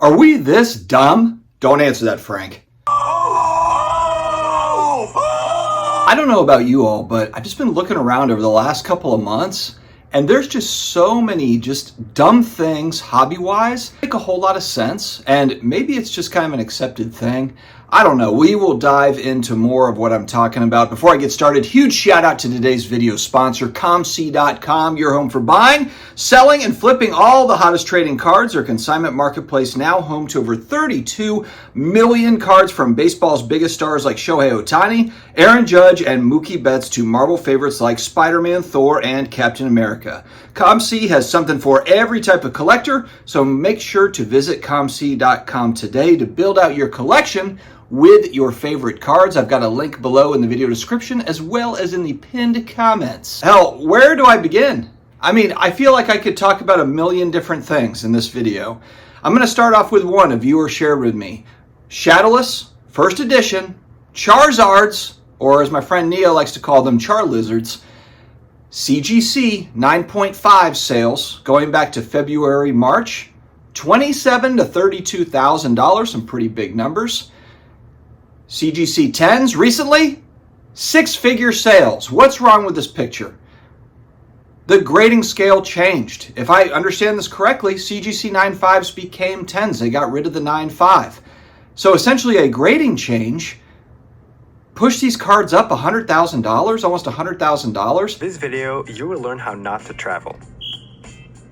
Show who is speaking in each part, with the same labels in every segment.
Speaker 1: Are we this dumb? Don't answer that, Frank. I don't know about you all, but I've just been looking around over the last couple of months, and there's just so many just dumb things hobby-wise make a whole lot of sense, and maybe it's just kind of an accepted thing. I don't know. We will dive into more of what I'm talking about. Before I get started, huge shout out to today's video sponsor, COMC.com, your home for buying, selling, and flipping all the hottest trading cards. Their consignment marketplace now home to over 32 million cards from baseball's biggest stars like Shohei Ohtani, Aaron Judge, and Mookie Betts to Marvel favorites like Spider-Man, Thor, and Captain America. COMC has something for every type of collector, so make sure to visit COMC.com today to build out your collection with your favorite cards. I've got a link below in the video description as well as in the pinned comments. Hell, where do I begin? I mean, I feel like I could talk about a million different things in this video. I'm going to start off with one a viewer shared with me. Shadowless, first edition, Charizards, or as my friend Neo likes to call them, Charlizards, CGC 9.5 sales going back to February, March, $27,000 to $32,000, some pretty big numbers. CGC 10s recently, six-figure sales. What's wrong with this picture? The grading scale changed. If I understand this correctly, CGC 9.5s became 10s. They got rid of the 9.5. So essentially a grading change pushed these cards up $100,000, almost $100,000.
Speaker 2: This video, you will learn how not to travel.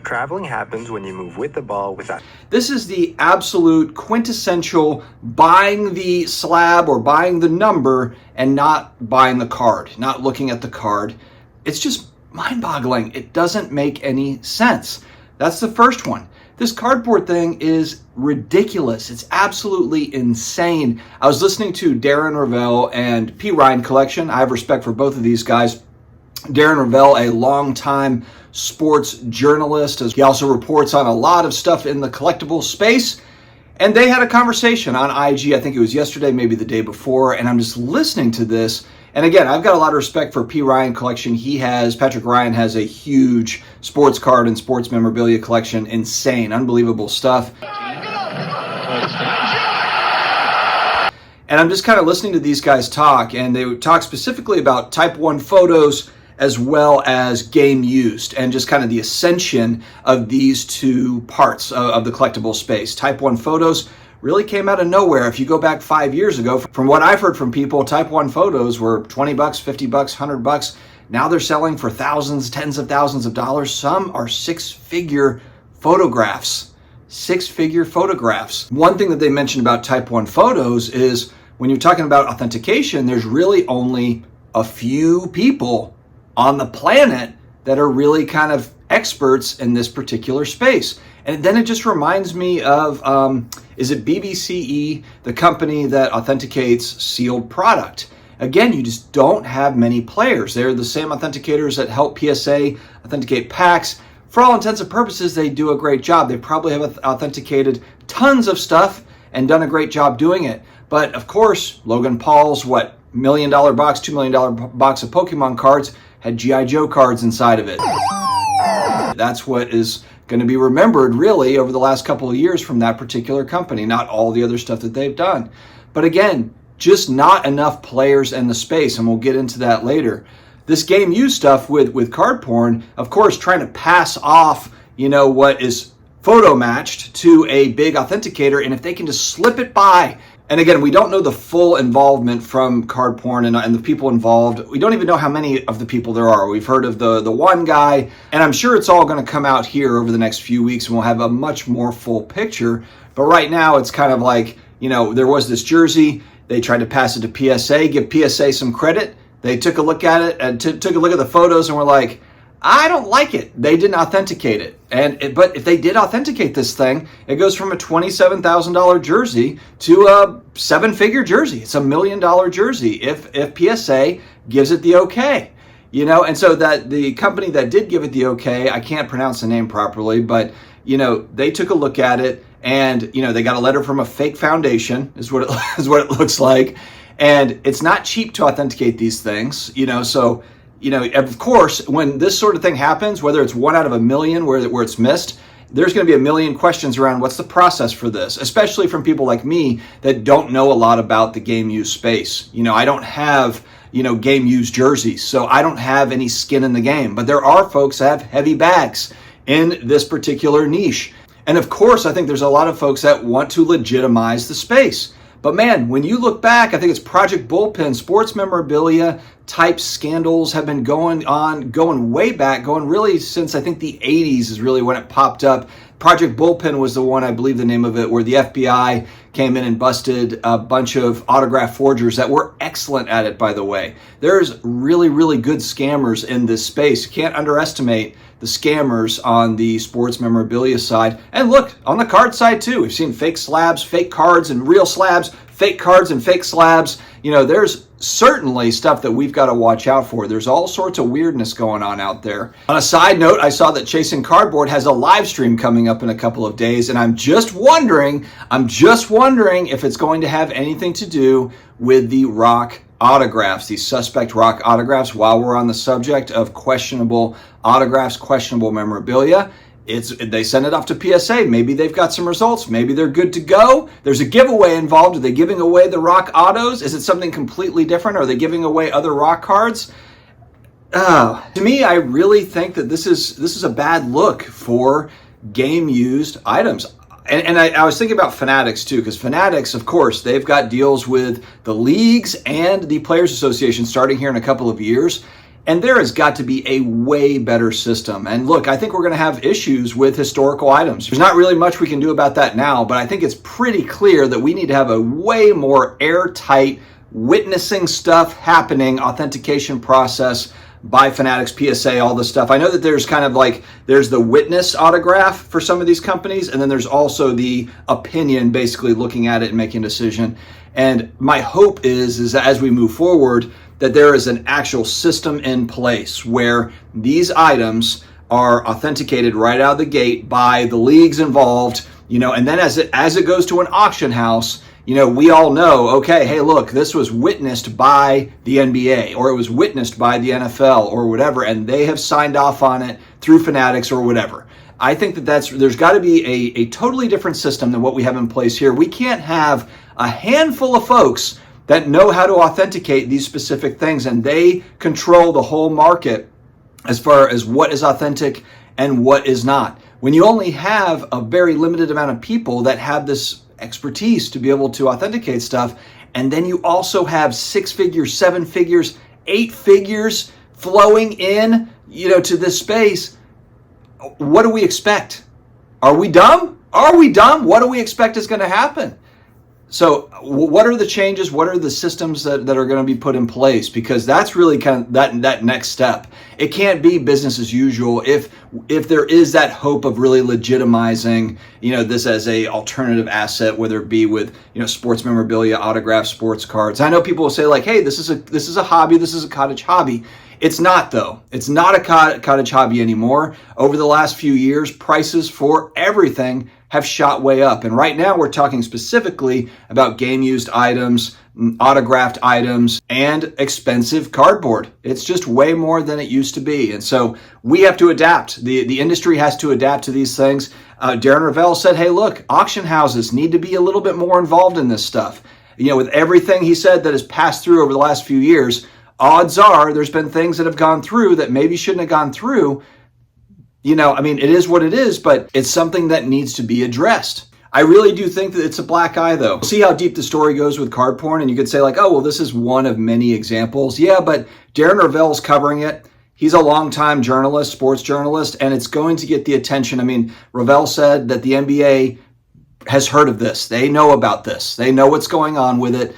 Speaker 2: Traveling happens when you move with the ball without.
Speaker 1: This is the absolute quintessential buying the slab or buying the number and not buying the card, not looking at the card. It's just mind-boggling. It doesn't make any sense. That's the first one. This cardboard thing is ridiculous. It's absolutely insane. I was listening to Darren Ravel and P. Ryan Collection. I have respect for both of these guys. Darren Ravel, a longtime sports journalist. He also reports on a lot of stuff in the collectible space. And they had a conversation on IG, I think it was yesterday, maybe the day before, and I'm just listening to this. And again, I've got a lot of respect for P. Ryan Collection. Patrick Ryan has a huge sports card and sports memorabilia collection. Insane, unbelievable stuff. And I'm just kind of listening to these guys talk, and they talk specifically about Type 1 photos as well as game used, and just kind of the ascension of these two parts of the collectible space. Type 1 photos really came out of nowhere. If you go back 5 years ago, from what I've heard from people, Type 1 photos were $20, $50, $100. Now they're selling for thousands, tens of thousands of dollars. Some are six-figure photographs. Six-figure photographs. One thing that they mentioned about Type 1 photos is when you're talking about authentication, there's really only a few people on the planet that are really kind of experts in this particular space. And then it just reminds me of, is it BBCE, the company that authenticates sealed product? Again, you just don't have many players. They're the same authenticators that help PSA authenticate packs. For all intents and purposes, they do a great job. They probably have authenticated tons of stuff and done a great job doing it. But of course, Logan Paul's, $1 million box, $2 million box of Pokemon cards had G.I. Joe cards inside of it. That's what is going to be remembered really over the last couple of years from that particular company, not all the other stuff that they've done. But again, just not enough players in the space, and we'll get into that later. This game used stuff with card porn, of course, trying to pass off, what is photo matched to a big authenticator, and if they can just slip it by. And again, we don't know the full involvement from card porn and the people involved. We don't even know how many of the people there are. We've heard of the one guy, and I'm sure it's all going to come out here over the next few weeks, and we'll have a much more full picture. But right now, it's kind of like, there was this jersey. They tried to pass it to PSA, give PSA some credit. They took a look at it and took a look at the photos and were like, I don't like it. They didn't authenticate it. But if they did authenticate this thing, it goes from a $27,000 jersey to a seven-figure jersey. It's $1 million jersey if PSA gives it the okay. And so that the company that did give it the okay, I can't pronounce the name properly, but they took a look at it, and they got a letter from a fake foundation is what it looks like. And it's not cheap to authenticate these things, so of course, when this sort of thing happens, whether it's 1 out of a million where it's missed, there's going to be a million questions around what's the process for this, especially from people like me that don't know a lot about the game use space. I don't have, game use jerseys, so I don't have any skin in the game. But there are folks that have heavy bags in this particular niche. And of course, I think there's a lot of folks that want to legitimize the space. But man, when you look back, I think it's Project Bullpen, sports memorabilia type scandals have been going way back, going really since I think the 80s is really when it popped up. Project Bullpen was the one, I believe the name of it, where the FBI came in and busted a bunch of autograph forgers that were excellent at it, by the way. There's really, really good scammers in this space. You can't underestimate the scammers on the sports memorabilia side. And look, on the card side too, we've seen fake slabs, fake cards and real slabs, fake cards and fake slabs. There's certainly stuff that we've got to watch out for. There's all sorts of weirdness going on out there. On a side note, I saw that Chasing Cardboard has a live stream coming up in a couple of days, and I'm just wondering if it's going to have anything to do with the rock autographs, these suspect rock autographs. While we're on the subject of questionable autographs, questionable memorabilia, they send it off to PSA. Maybe they've got some results. Maybe they're good to go. There's a giveaway involved. Are they giving away the rock autos? Is it something completely different? Are they giving away other rock cards? To me, I really think that this is a bad look for game used items. And I was thinking about Fanatics too, because Fanatics, of course, they've got deals with the leagues and the Players Association starting here in a couple of years. And there has got to be a way better system. And look, I think we're going to have issues with historical items. There's not really much we can do about that now, but I think it's pretty clear that we need to have a way more airtight witnessing stuff happening, authentication process by Fanatics, PSA, all this stuff. I know that there's kind of like, there's the witness autograph for some of these companies, and then there's also the opinion, basically looking at it and making a decision. And my hope is that as we move forward, that there is an actual system in place where these items are authenticated right out of the gate by the leagues involved, and then as it goes to an auction house, we all know, okay, hey, look, this was witnessed by the NBA, or it was witnessed by the NFL or whatever, and they have signed off on it through Fanatics or whatever. I think there's got to be a totally different system than what we have in place here. We can't have a handful of folks that know how to authenticate these specific things, and they control the whole market as far as what is authentic and what is not. When you only have a very limited amount of people that have this expertise to be able to authenticate stuff, and then you also have 6 figures, 7 figures, 8 figures flowing in, to this space, what do we expect? Are we dumb? Are we dumb? What do we expect is going to happen? So what are the changes? What are the systems that are going to be put in place? Because that's really kind of that next step. It can't be business as usual if there is that hope of really legitimizing, this as a alternative asset, whether it be with, sports memorabilia, autographs, sports cards. I know people will say like, hey, this is a hobby. This is a cottage hobby. It's not, though. It's not a cottage hobby anymore. Over the last few years, prices for everything have shot way up. And right now we're talking specifically about game-used items, autographed items, and expensive cardboard. It's just way more than it used to be. And so we have to adapt. The industry has to adapt to these things. Darren Ravel said, hey, look, auction houses need to be a little bit more involved in this stuff. With everything he said that has passed through over the last few years, odds are there's been things that have gone through that maybe shouldn't have gone through. It is what it is, but it's something that needs to be addressed. I really do think that it's a black eye, though. See how deep the story goes with card porn, and you could say like, oh, well, this is one of many examples. Yeah, but Darren Ravel's covering it. He's a longtime journalist, sports journalist, and it's going to get the attention. Ravel said that the NBA has heard of this. They know about this. They know what's going on with it,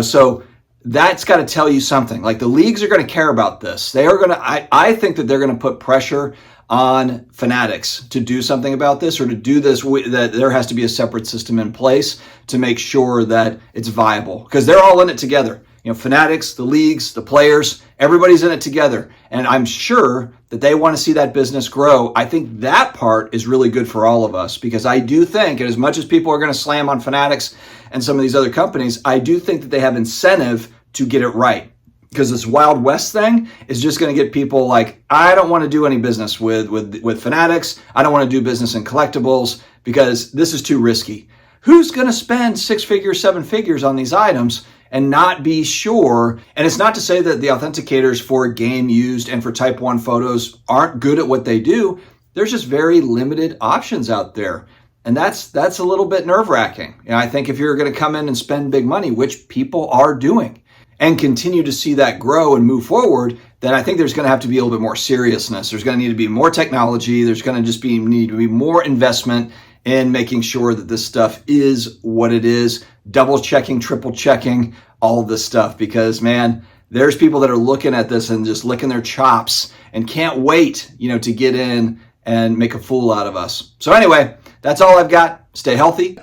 Speaker 1: so that's got to tell you something. Like, the leagues are going to care about this. They are going to, I think that they're going to put pressure on Fanatics to do something about this, or to do this, that there has to be a separate system in place to make sure that it's viable, because they're all in it together. Fanatics, the leagues, the players, everybody's in it together. And I'm sure that they want to see that business grow. I think that part is really good for all of us, because I do think, and as much as people are going to slam on Fanatics and some of these other companies, I do think that they have incentive to get it right. because this Wild West thing is just going to get people like, I don't want to do any business with fanatics. I don't want to do business in collectibles because this is too risky. Who's going to spend 6 figures, 7 figures on these items and not be sure? And it's not to say that the authenticators for game used and for type 1 photos aren't good at what they do. There's just very limited options out there. And that's a little bit nerve-wracking. And I think if you're going to come in and spend big money, which people are doing, and continue to see that grow and move forward, then I think there's going to have to be a little bit more seriousness. There's going to need to be more need to be more investment in making sure that this stuff is what it is, double checking, triple checking, all of this stuff. Because man, there's people that are looking at this and just licking their chops and can't wait, to get in and make a fool out of us. So anyway, that's all I've got. Stay healthy,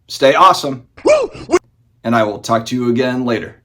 Speaker 1: stay awesome, and I will talk to you again later.